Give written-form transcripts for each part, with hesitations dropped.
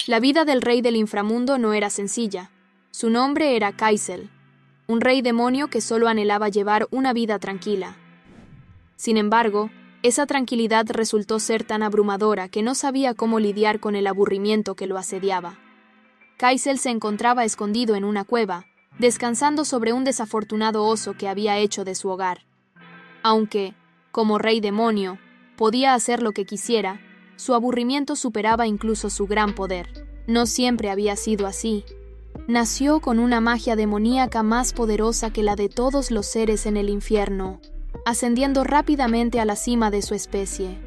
La vida del rey del inframundo no era sencilla. Su nombre era Kaisel, un rey demonio que solo anhelaba llevar una vida tranquila. Sin embargo, esa tranquilidad resultó ser tan abrumadora que no sabía cómo lidiar con el aburrimiento que lo asediaba. Kaisel se encontraba escondido en una cueva, descansando sobre un desafortunado oso que había hecho de su hogar. Aunque, como rey demonio, podía hacer lo que quisiera, su aburrimiento superaba incluso su gran poder. No siempre había sido así. Nació con una magia demoníaca más poderosa que la de todos los seres en el infierno, ascendiendo rápidamente a la cima de su especie.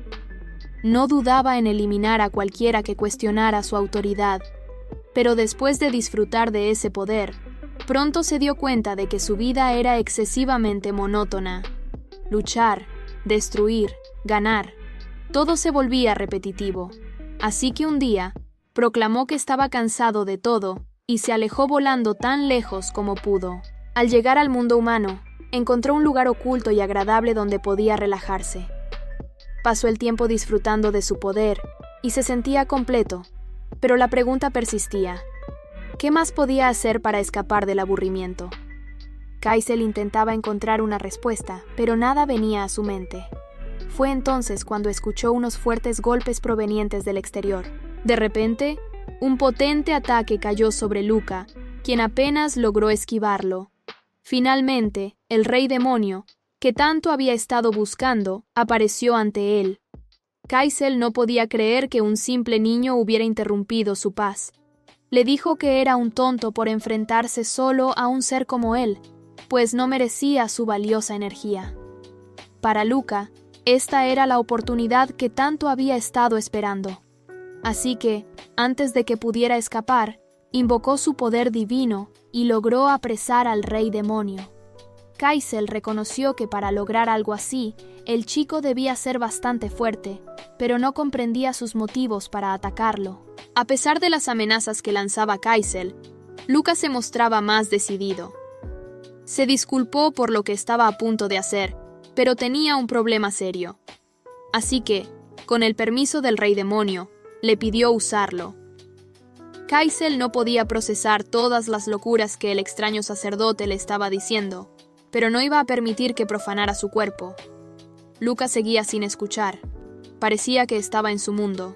No dudaba en eliminar a cualquiera que cuestionara su autoridad, pero después de disfrutar de ese poder, pronto se dio cuenta de que su vida era excesivamente monótona. Luchar, destruir, ganar, todo se volvía repetitivo. Así que un día, proclamó que estaba cansado de todo y se alejó volando tan lejos como pudo. Al llegar al mundo humano, encontró un lugar oculto y agradable donde podía relajarse. Pasó el tiempo disfrutando de su poder y se sentía completo, pero la pregunta persistía. ¿Qué más podía hacer para escapar del aburrimiento? Kaisel intentaba encontrar una respuesta, pero nada venía a su mente. Fue entonces cuando escuchó unos fuertes golpes provenientes del exterior. De repente, un potente ataque cayó sobre Luca, quien apenas logró esquivarlo. Finalmente, el rey demonio, que tanto había estado buscando, apareció ante él. Kaisel no podía creer que un simple niño hubiera interrumpido su paz. Le dijo que era un tonto por enfrentarse solo a un ser como él, pues no merecía su valiosa energía. Para Luca, esta era la oportunidad que tanto había estado esperando. Así que, antes de que pudiera escapar, invocó su poder divino y logró apresar al rey demonio. Kaisel reconoció que para lograr algo así, el chico debía ser bastante fuerte, pero no comprendía sus motivos para atacarlo. A pesar de las amenazas que lanzaba Kaisel, Luca se mostraba más decidido. Se disculpó por lo que estaba a punto de hacer, pero tenía un problema serio. Así que, con el permiso del rey demonio, le pidió usarlo. Kaisel no podía procesar todas las locuras que el extraño sacerdote le estaba diciendo, pero no iba a permitir que profanara su cuerpo. Luca seguía sin escuchar. Parecía que estaba en su mundo.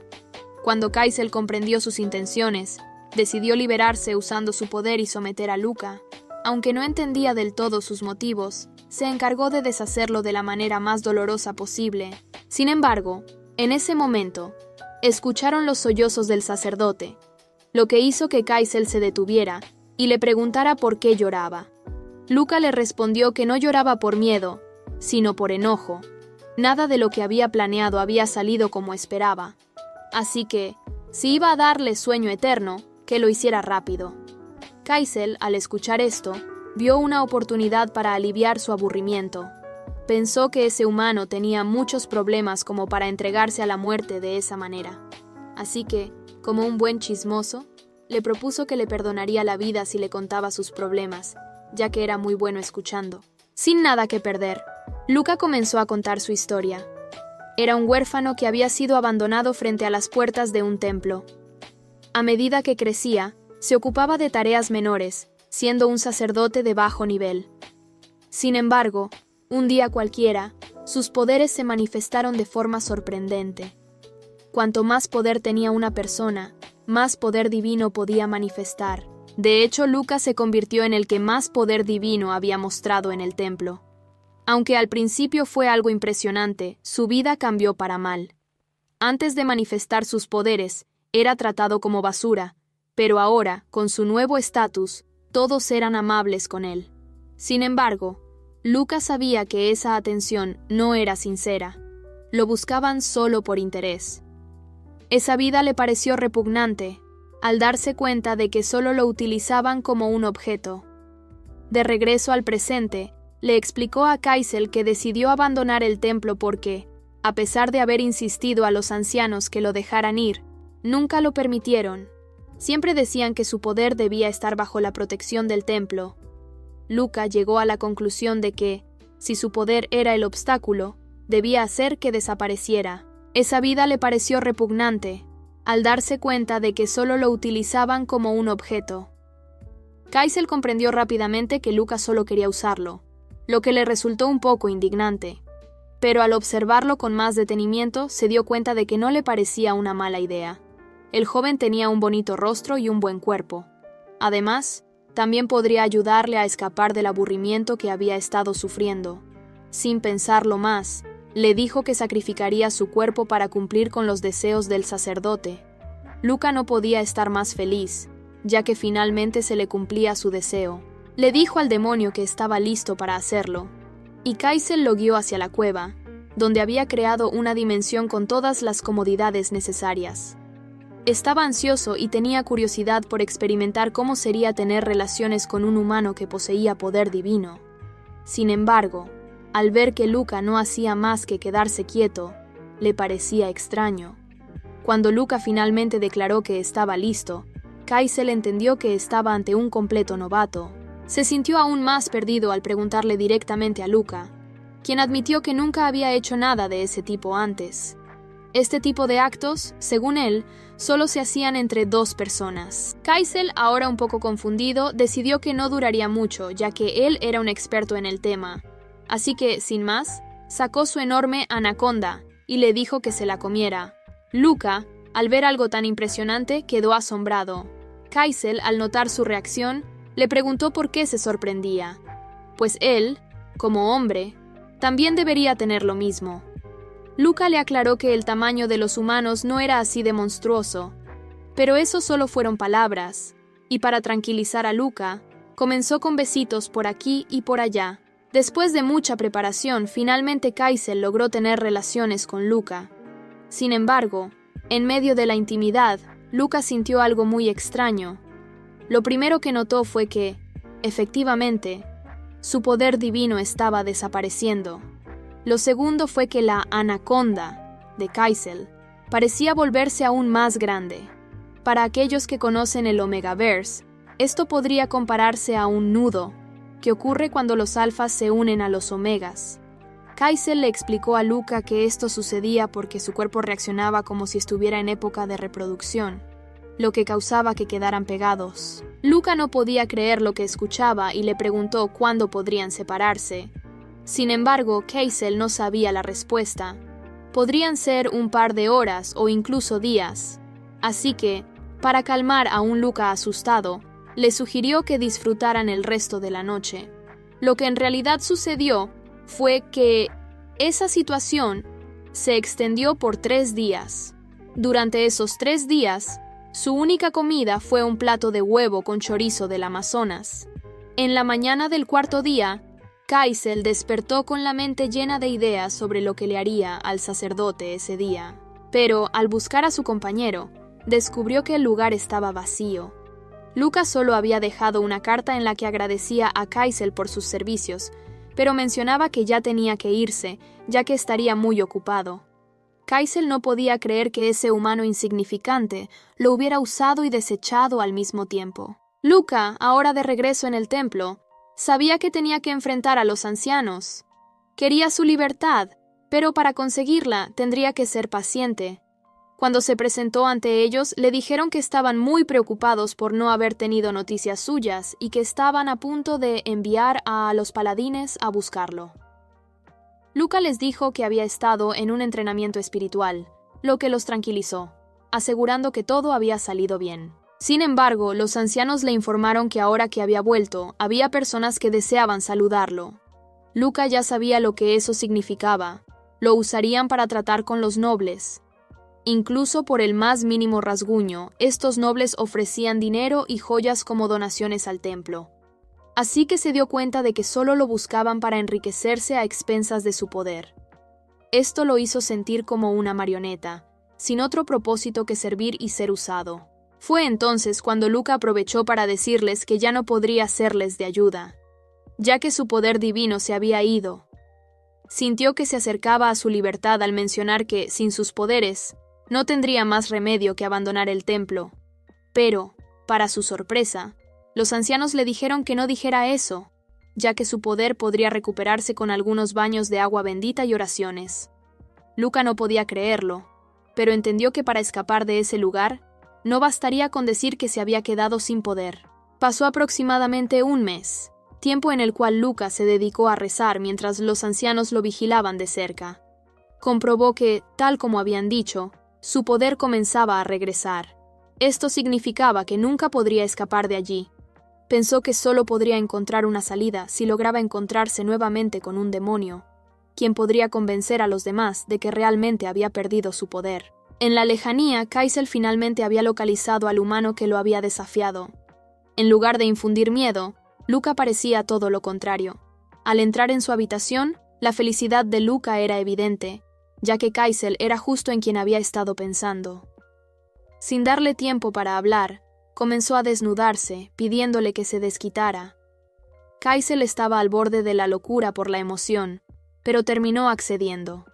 Cuando Kaisel comprendió sus intenciones, decidió liberarse usando su poder y someter a Luca. Aunque no entendía del todo sus motivos, se encargó de deshacerlo de la manera más dolorosa posible. Sin embargo, en ese momento, escucharon los sollozos del sacerdote, lo que hizo que Kaisel se detuviera y le preguntara por qué lloraba. Luca le respondió que no lloraba por miedo, sino por enojo. Nada de lo que había planeado había salido como esperaba. Así que, si iba a darle sueño eterno, que lo hiciera rápido. Kaisel, al escuchar esto, vio una oportunidad para aliviar su aburrimiento. Pensó que ese humano tenía muchos problemas como para entregarse a la muerte de esa manera. Así que, como un buen chismoso, le propuso que le perdonaría la vida si le contaba sus problemas, ya que era muy bueno escuchando. Sin nada que perder, Luca comenzó a contar su historia. Era un huérfano que había sido abandonado frente a las puertas de un templo. A medida que crecía, se ocupaba de tareas menores, siendo un sacerdote de bajo nivel. Sin embargo, un día cualquiera, sus poderes se manifestaron de forma sorprendente. Cuanto más poder tenía una persona, más poder divino podía manifestar. De hecho, Luca se convirtió en el que más poder divino había mostrado en el templo. Aunque al principio fue algo impresionante, su vida cambió para mal. Antes de manifestar sus poderes, era tratado como basura, pero ahora, con su nuevo estatus, todos eran amables con él. Sin embargo, Luca sabía que esa atención no era sincera. Lo buscaban solo por interés. Esa vida le pareció repugnante, al darse cuenta de que solo lo utilizaban como un objeto. De regreso al presente, le explicó a Kaisel que decidió abandonar el templo porque, a pesar de haber insistido a los ancianos que lo dejaran ir, nunca lo permitieron. Siempre decían que su poder debía estar bajo la protección del templo. Luca llegó a la conclusión de que, si su poder era el obstáculo, debía hacer que desapareciera. Esa vida le pareció repugnante, al darse cuenta de que solo lo utilizaban como un objeto. Kaisel comprendió rápidamente que Luca solo quería usarlo, lo que le resultó un poco indignante. Pero al observarlo con más detenimiento, se dio cuenta de que no le parecía una mala idea. El joven tenía un bonito rostro y un buen cuerpo. Además, también podría ayudarle a escapar del aburrimiento que había estado sufriendo. Sin pensarlo más, le dijo que sacrificaría su cuerpo para cumplir con los deseos del sacerdote. Luca no podía estar más feliz, ya que finalmente se le cumplía su deseo. Le dijo al demonio que estaba listo para hacerlo, y Kaisel lo guió hacia la cueva, donde había creado una dimensión con todas las comodidades necesarias. Estaba ansioso y tenía curiosidad por experimentar cómo sería tener relaciones con un humano que poseía poder divino. Sin embargo, al ver que Luca no hacía más que quedarse quieto, le parecía extraño. Cuando Luca finalmente declaró que estaba listo, Kaisel entendió que estaba ante un completo novato. Se sintió aún más perdido al preguntarle directamente a Luca, quien admitió que nunca había hecho nada de ese tipo antes. Este tipo de actos, según él, solo se hacían entre dos personas. Kaisel, ahora un poco confundido, decidió que no duraría mucho, ya que él era un experto en el tema. Así que, sin más, sacó su enorme anaconda y le dijo que se la comiera. Luca, al ver algo tan impresionante, quedó asombrado. Kaisel, al notar su reacción, le preguntó por qué se sorprendía, pues él, como hombre, también debería tener lo mismo. Luca le aclaró que el tamaño de los humanos no era así de monstruoso, pero eso solo fueron palabras, y para tranquilizar a Luca, comenzó con besitos por aquí y por allá. Después de mucha preparación, finalmente Kaisel logró tener relaciones con Luca. Sin embargo, en medio de la intimidad, Luca sintió algo muy extraño. Lo primero que notó fue que, efectivamente, su poder divino estaba desapareciendo. Lo segundo fue que la anaconda de Kaisel parecía volverse aún más grande. Para aquellos que conocen el Omegaverse, esto podría compararse a un nudo, que ocurre cuando los alfas se unen a los omegas. Kaisel le explicó a Luca que esto sucedía porque su cuerpo reaccionaba como si estuviera en época de reproducción, lo que causaba que quedaran pegados. Luca no podía creer lo que escuchaba y le preguntó cuándo podrían separarse. Sin embargo, Kaisel no sabía la respuesta. Podrían ser un par de horas o incluso días. Así que, para calmar a un Luca asustado, le sugirió que disfrutaran el resto de la noche. Lo que en realidad sucedió fue que esa situación se extendió por 3 días. Durante esos 3 días, su única comida fue un plato de huevo con chorizo del Amazonas. En la mañana del 4.º día, Kaisel despertó con la mente llena de ideas sobre lo que le haría al sacerdote ese día. Pero, al buscar a su compañero, descubrió que el lugar estaba vacío. Luca solo había dejado una carta en la que agradecía a Kaisel por sus servicios, pero mencionaba que ya tenía que irse, ya que estaría muy ocupado. Kaisel no podía creer que ese humano insignificante lo hubiera usado y desechado al mismo tiempo. Luca, ahora de regreso en el templo, sabía que tenía que enfrentar a los ancianos. Quería su libertad, pero para conseguirla tendría que ser paciente. Cuando se presentó ante ellos, le dijeron que estaban muy preocupados por no haber tenido noticias suyas y que estaban a punto de enviar a los paladines a buscarlo. Luca les dijo que había estado en un entrenamiento espiritual, lo que los tranquilizó, asegurando que todo había salido bien. Sin embargo, los ancianos le informaron que ahora que había vuelto, había personas que deseaban saludarlo. Luca ya sabía lo que eso significaba. Lo usarían para tratar con los nobles. Incluso por el más mínimo rasguño, estos nobles ofrecían dinero y joyas como donaciones al templo. Así que se dio cuenta de que solo lo buscaban para enriquecerse a expensas de su poder. Esto lo hizo sentir como una marioneta, sin otro propósito que servir y ser usado. Fue entonces cuando Luca aprovechó para decirles que ya no podría serles de ayuda, ya que su poder divino se había ido. Sintió que se acercaba a su libertad al mencionar que, sin sus poderes, no tendría más remedio que abandonar el templo. Pero, para su sorpresa, los ancianos le dijeron que no dijera eso, ya que su poder podría recuperarse con algunos baños de agua bendita y oraciones. Luca no podía creerlo. pero entendió que para escapar de ese lugar, no bastaría con decir que se había quedado sin poder. Pasó aproximadamente un mes, tiempo en el cual Luca se dedicó a rezar mientras los ancianos lo vigilaban de cerca. Comprobó que, tal como habían dicho, su poder comenzaba a regresar. Esto significaba que nunca podría escapar de allí. Pensó que solo podría encontrar una salida si lograba encontrarse nuevamente con un demonio, quien podría convencer a los demás de que realmente había perdido su poder. En la lejanía, Kaisel finalmente había localizado al humano que lo había desafiado. En lugar de infundir miedo, Luca parecía todo lo contrario. Al entrar en su habitación, la felicidad de Luca era evidente, ya que Kaisel era justo en quien había estado pensando. Sin darle tiempo para hablar, comenzó a desnudarse, pidiéndole que se desquitara. Kaisel estaba al borde de la locura por la emoción, pero terminó accediendo.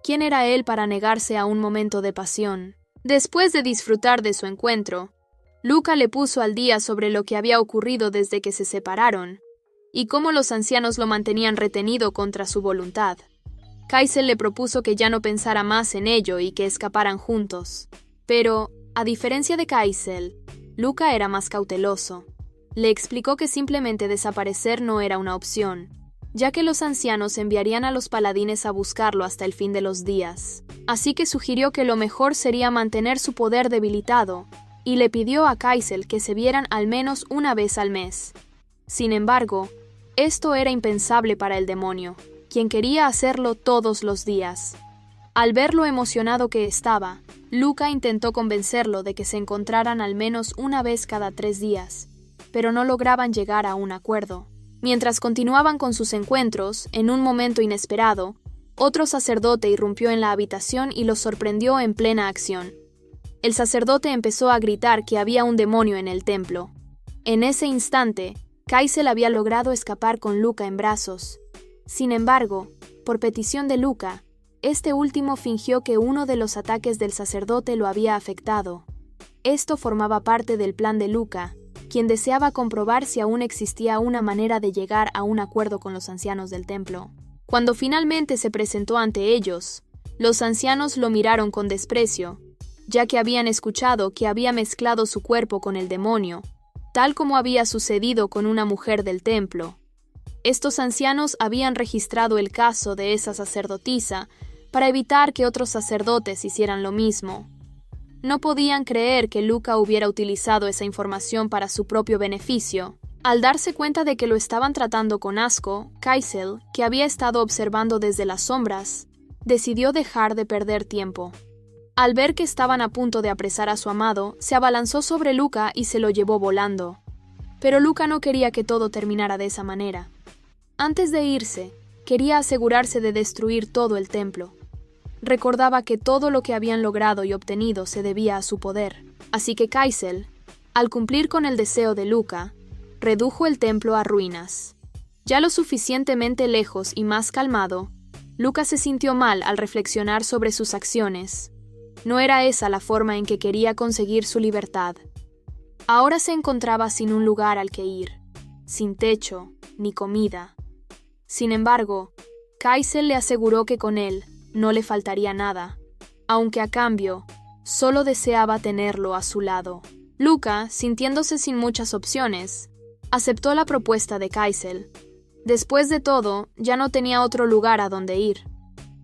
¿Quién era él para negarse a un momento de pasión? Después de disfrutar de su encuentro, Luca le puso al día sobre lo que había ocurrido desde que se separaron, y cómo los ancianos lo mantenían retenido contra su voluntad. Kaisel le propuso que ya no pensara más en ello y que escaparan juntos. Pero, a diferencia de Kaisel, Luca era más cauteloso. Le explicó que simplemente desaparecer no era una opción, ya que los ancianos enviarían a los paladines a buscarlo hasta el fin de los días. Así que sugirió que lo mejor sería mantener su poder debilitado, y le pidió a Kaisel que se vieran al menos una vez al mes. Sin embargo, esto era impensable para el demonio, quien quería hacerlo todos los días. Al ver lo emocionado que estaba, Luca intentó convencerlo de que se encontraran al menos una vez cada 3 días, pero no lograban llegar a un acuerdo. Mientras continuaban con sus encuentros, en un momento inesperado, otro sacerdote irrumpió en la habitación y los sorprendió en plena acción. El sacerdote empezó a gritar que había un demonio en el templo. En ese instante, Kaisel había logrado escapar con Luca en brazos. Sin embargo, por petición de Luca, este último fingió que uno de los ataques del sacerdote lo había afectado. Esto formaba parte del plan de Luca, quien deseaba comprobar si aún existía una manera de llegar a un acuerdo con los ancianos del templo. Cuando finalmente se presentó ante ellos, los ancianos lo miraron con desprecio, ya que habían escuchado que había mezclado su cuerpo con el demonio, tal como había sucedido con una mujer del templo. Estos ancianos habían registrado el caso de esa sacerdotisa para evitar que otros sacerdotes hicieran lo mismo. No podían creer que Luca hubiera utilizado esa información para su propio beneficio. Al darse cuenta de que lo estaban tratando con asco, Kaisel, que había estado observando desde las sombras, decidió dejar de perder tiempo. Al ver que estaban a punto de apresar a su amado, se abalanzó sobre Luca y se lo llevó volando. Pero Luca no quería que todo terminara de esa manera. Antes de irse, quería asegurarse de destruir todo el templo. Recordaba que todo lo que habían logrado y obtenido se debía a su poder, así que Kaisel, al cumplir con el deseo de Luca, redujo el templo a ruinas. Ya lo suficientemente lejos y más calmado, Luca se sintió mal al reflexionar sobre sus acciones. No era esa la forma en que quería conseguir su libertad. Ahora se encontraba sin un lugar al que ir, sin techo ni comida. Sin embargo, Kaisel le aseguró que con él no le faltaría nada, aunque a cambio solo deseaba tenerlo a su lado. Luca, sintiéndose sin muchas opciones, aceptó la propuesta de Kaisel. Después de todo, ya no tenía otro lugar a donde ir.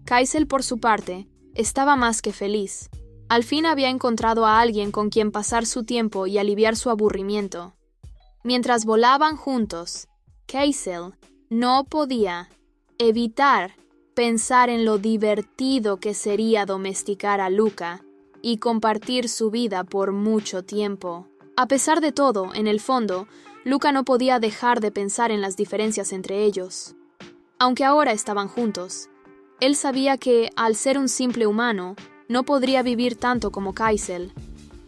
Kaisel, por su parte, estaba más que feliz. Al fin había encontrado a alguien con quien pasar su tiempo y aliviar su aburrimiento. Mientras volaban juntos, Kaisel no podía evitar pensar en lo divertido que sería domesticar a Luca y compartir su vida por mucho tiempo. A pesar de todo, en el fondo, Luca no podía dejar de pensar en las diferencias entre ellos. Aunque ahora estaban juntos, él sabía que, al ser un simple humano, no podría vivir tanto como Kaisel.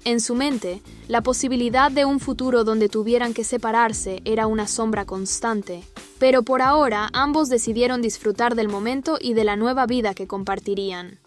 En su mente, la posibilidad de un futuro donde tuvieran que separarse era una sombra constante. Pero por ahora, ambos decidieron disfrutar del momento y de la nueva vida que compartirían.